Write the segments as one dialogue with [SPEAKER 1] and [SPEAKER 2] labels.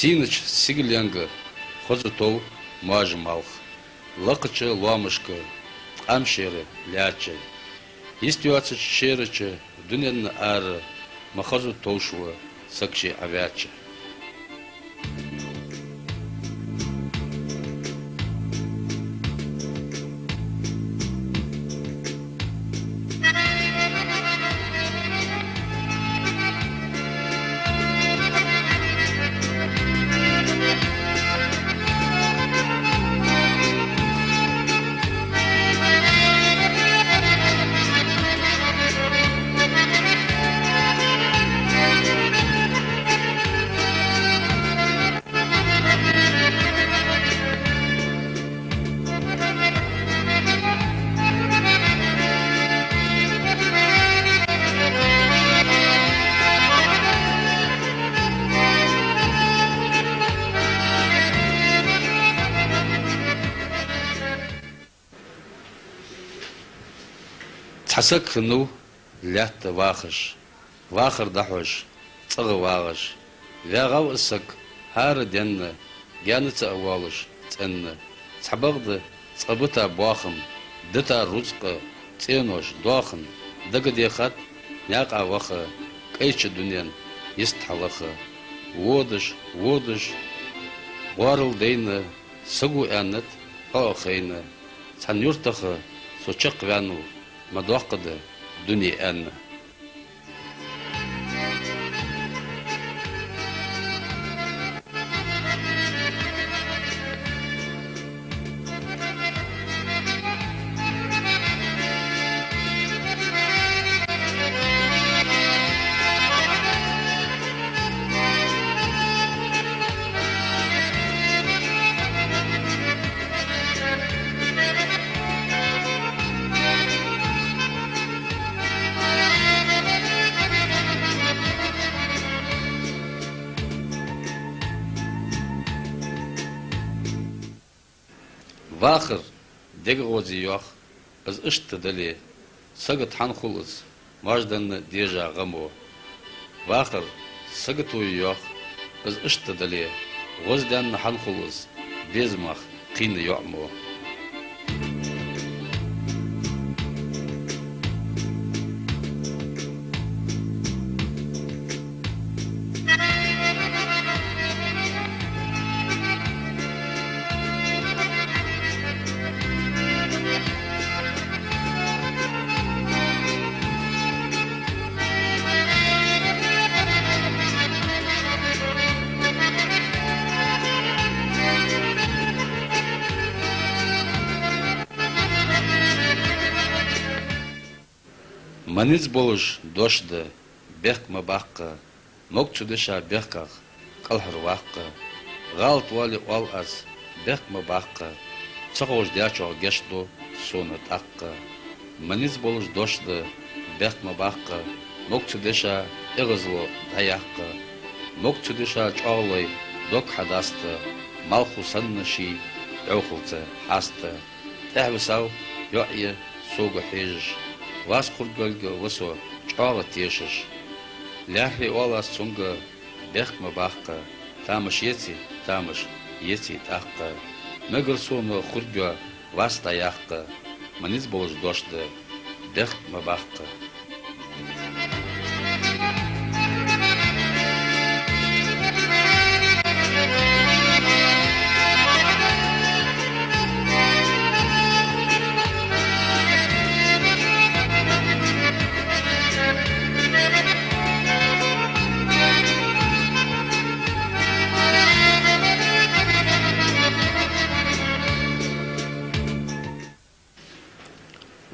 [SPEAKER 1] Синыч сигленга, хозутов мажмалх, лакача ламышка, амшеры ляча. Истюаца черыча, дунен ара, махазу тошва, сакши авяча. حسك خنو لات واخش واخر دحوش صغ واغش ذا غو اسك هار دين جانت اولش تن صبغد صبتا بواخم دتا رزق تينوش دواخن دغ ديخات ناقا وخ قيش دنيان يستحلخ ودش وارل دين سغو انت اخين سنيرتخ سوچق وانو مدوقد دنيا أن واخر دغوزي يوخ از اشتدلي سقط حنخلص ماجدن ديجا غمو واخر سقطو يوخ از اشتدلي غزدن حنخلص بيزمخ قين يعمو منيز بولش دوشد بيخ مباقة نوكتشدشا بيخكخ قلحر واقة غالط والي والأز بيخ مباقة تسخوش دياشو جشدو سونة أقة منيز بولش دوشد بيخ مباقة نوكتشدشا إغزلو داياقة نوكتشدشا چاولي دوك حداستا مالخو سنشي عوخلتا حاستا تحبساو يوعي سوغو حيج واس خردگلگ وسو چاغ تیشش لاحي والا سونگ بيخ مباقة تامش يتي تاقة مگر سون خردگا واس تاياقة منيز بولش دوشد بيخ مباقة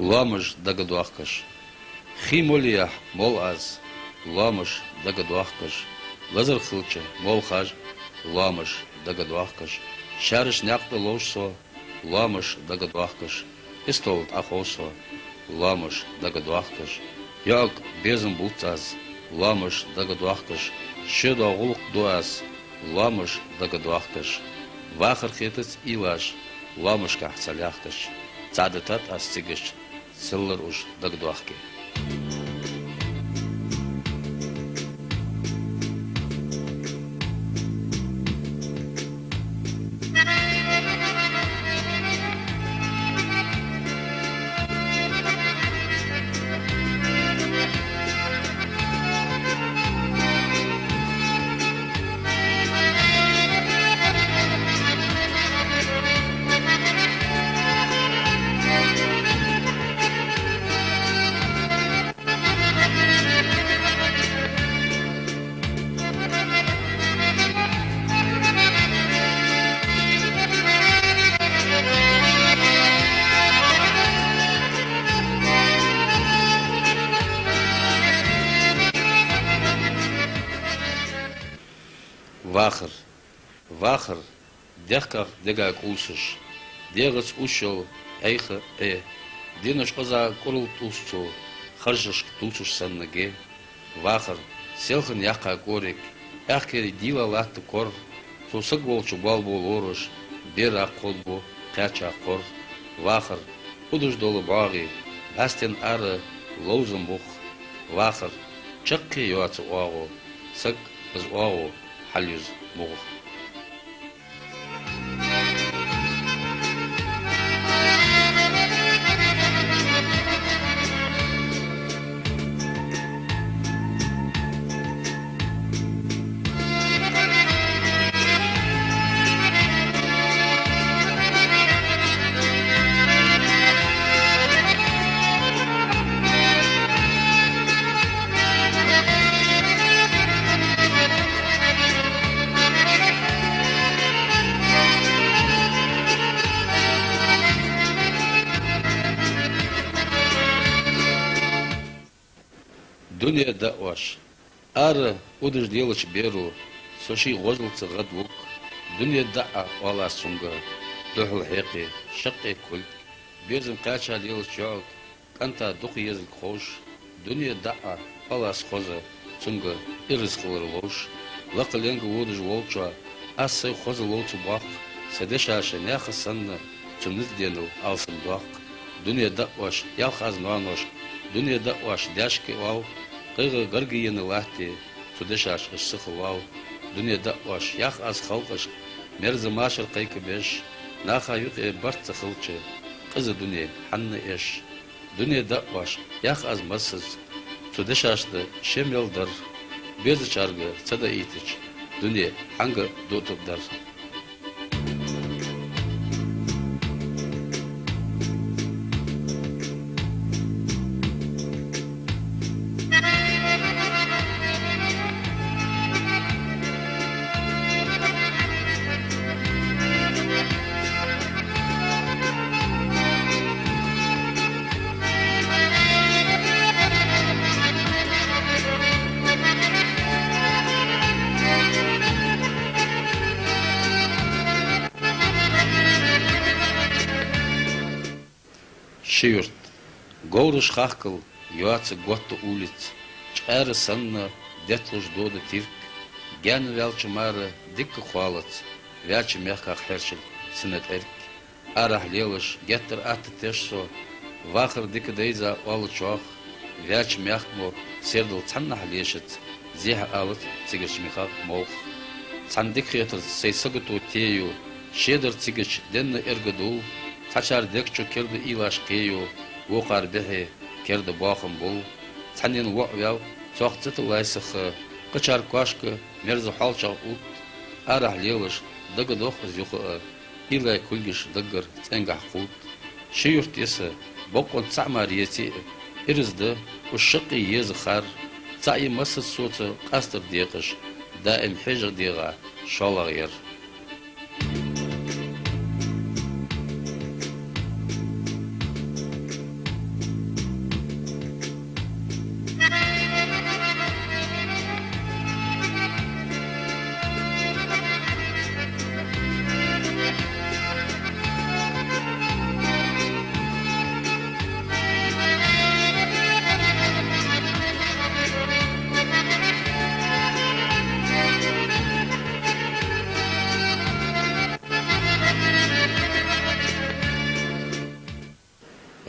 [SPEAKER 1] لامش دغدوخكش خيموليا مول از لامش دغدوخكش لازر خلچه مول خاج لامش دغدوخكش شارش نقد لوشسو لامش دغدوخكش استولت اخوسو لامش دغدوخكش ياك بيزم بوتاز لامش دغدوخكش شدا غلق دواز لامش دغدوخكش واخر خيتس ايلاش لامش كحصليختش تعدتات استيگش سلر уж дагдуахки. Вахр, дехках дега кусыш, дегас ушел, эйха динош оза курул тусцу, харжаш тусуш саннаге, вахр, селхан яха горик, эхкери дила латты кор, сусык болчу бал бол орош, бера колбу, кача кор, вахр, удуш долу баги, бастен ары, лоузен бух, вахр, чакки юацы уагу, сык из уагу, халюз бух. Дуния даъваш. Ара удыш делач беру, соши гозлца гадвук. Дуния даъа вала сунга. Духл хеqi, шақи кул. Безм кача делач жаук. Канта духи езл хош. Дуния даъа вала схоза. Сунга ирыз хылыр лош. Лақыленга удыш волча. Ассай хоза лоуцу бақ. Садеша няха санна. Цуныз денил алсын дуақ. Дуния даъваш ялх аз нуанош. Дуния даъваш дяшки вау. Қиғы ғыргиені лахти, судешаш ұшсықы вау. Дүния дақваш, яқ аз қалқыш, мерзі машыр қайқы беш, нақа юқе барцы қылчы, қызы дүния ханны еш. Дүния дақваш, яқ аз масыз, судешашты шем елдар, безі чарғы цада итіч, дүния ханғы дотыпдар. Шиюрт. Гоурыш хахкал, юацы готта улиц. Чары санна, детлуш дода тирк. Гян вялчы мара, дикка хуалац. Вячы мягках хершил, сынет эрк. Арах лелыш, геттер атты тешсо. Вахар дикка дейза олы чуах. Вячы мягкмо, сердал цанна халешец. Зеха алыт, цигаш михак мох. Цандик хетер, сейсагату тею. Шедер цигаш, денна эргаду. Тачар декчу керді илаш кейу, уқар бехе керді бақым бұл. Цанен уақвяу, соқцыты лайсықы, қычар кашқы, мерзі халчақ ұт. Арах лелыш, дығы доқыз юқы, илай күлгіш дығыр цәнгах құт. Шиюрт есі, боқон цамар еті, ирізді, ұшықы езі қар. Цайы мысы соты қастыр деқыш, даим хежір деға шолақ ер.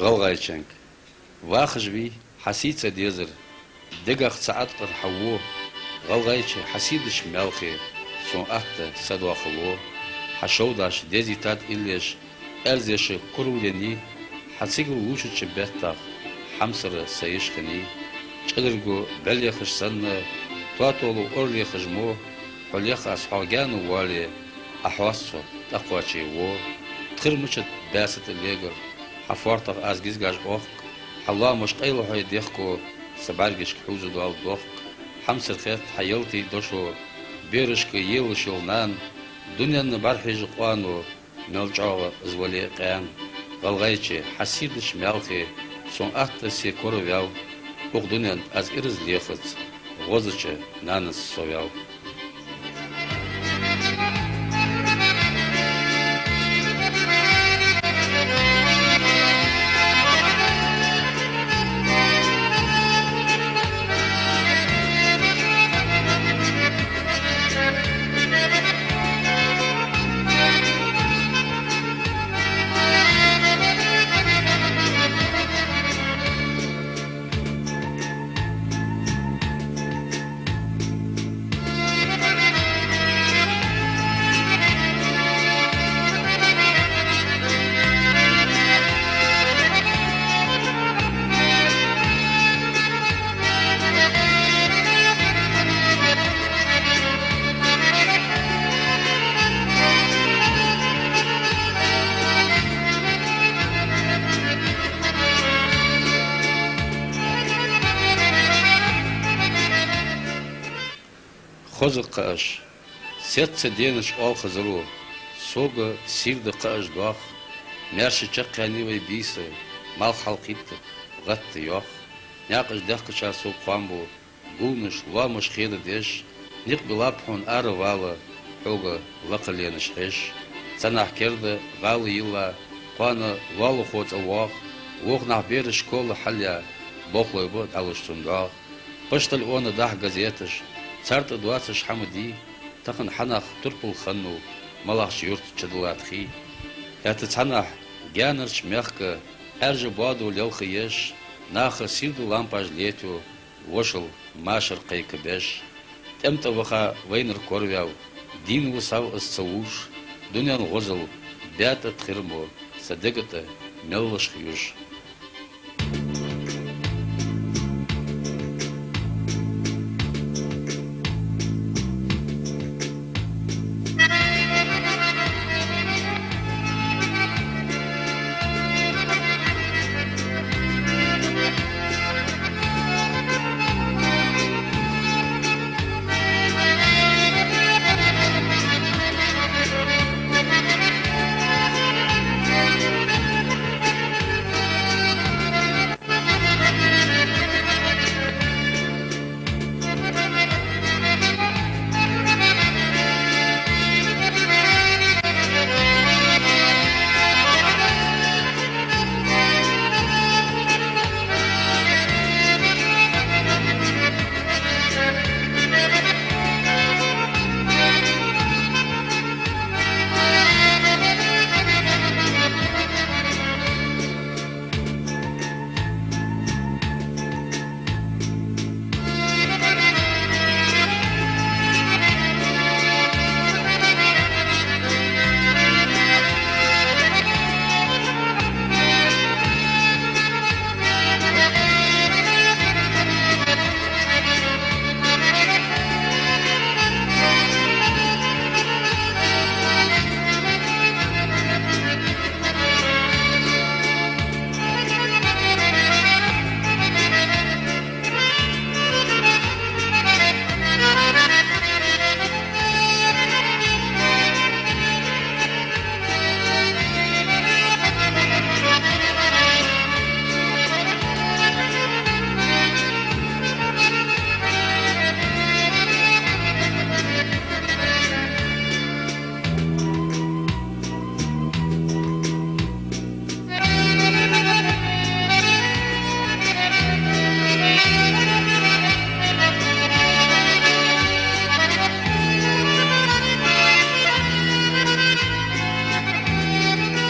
[SPEAKER 1] غلغايشنك واخجبي حسيت ديزر دقق ساعات قرحوو غلغايش حسيدش مالخي سون أحت سدوا خلو حشوداش ديزيتات إليش أرزيش كروليني حسيقل ووشوش بيتاق حمسر سيشخني چقدرگو بليخش سن تواتولو أورليخش مو حليخ أصحاقانو والي أحواسو تقواتي وو تخرمشت باست الليقر حفارتق از گیزگاش اوخ حلا مش قیلو های دیخکو سبارگش حوزو دوال دوخ حمسر خیت حیلتی دوشو بیرش که یلشل نان دنیا نبرحیج قوانو ملجاو ازولی قیان غلغایچه حسیدش ملخی سون احت سی کورو ویاو اوخ دنیا از ارز لیخت غوزچه نانس سویاو хозы қаш, сетце деныш ол хазыру, сога сирды қаш дуах, мерші чақ қанивай бейсі, мал халқитты, ғатты yoq. Някыш дәққыча соқ қамбу, гуныш, ламыш хеді деш, ник билапхун ары валы, хога лақыленыш хеш. Санах керді, ғалы илла, қаны валы хоц алвақ, оғнақ бері школы халя, боқлой бұд алыштундақ. Пыштыл оны дах газетыш, царты 20 хамыди, тақын ханах турпыл ханну, малахш юрт чыдылатхи. Әті цанах гянырч мягка, әржі баду лелхы еш, нахы сирду лампаж летю, вошыл машыр қайкы беш. Темті ваха вайныр корвяу, дин высав ысцауш, дунян ғозыл, бәті тхирму, садыгыты меллыш юж.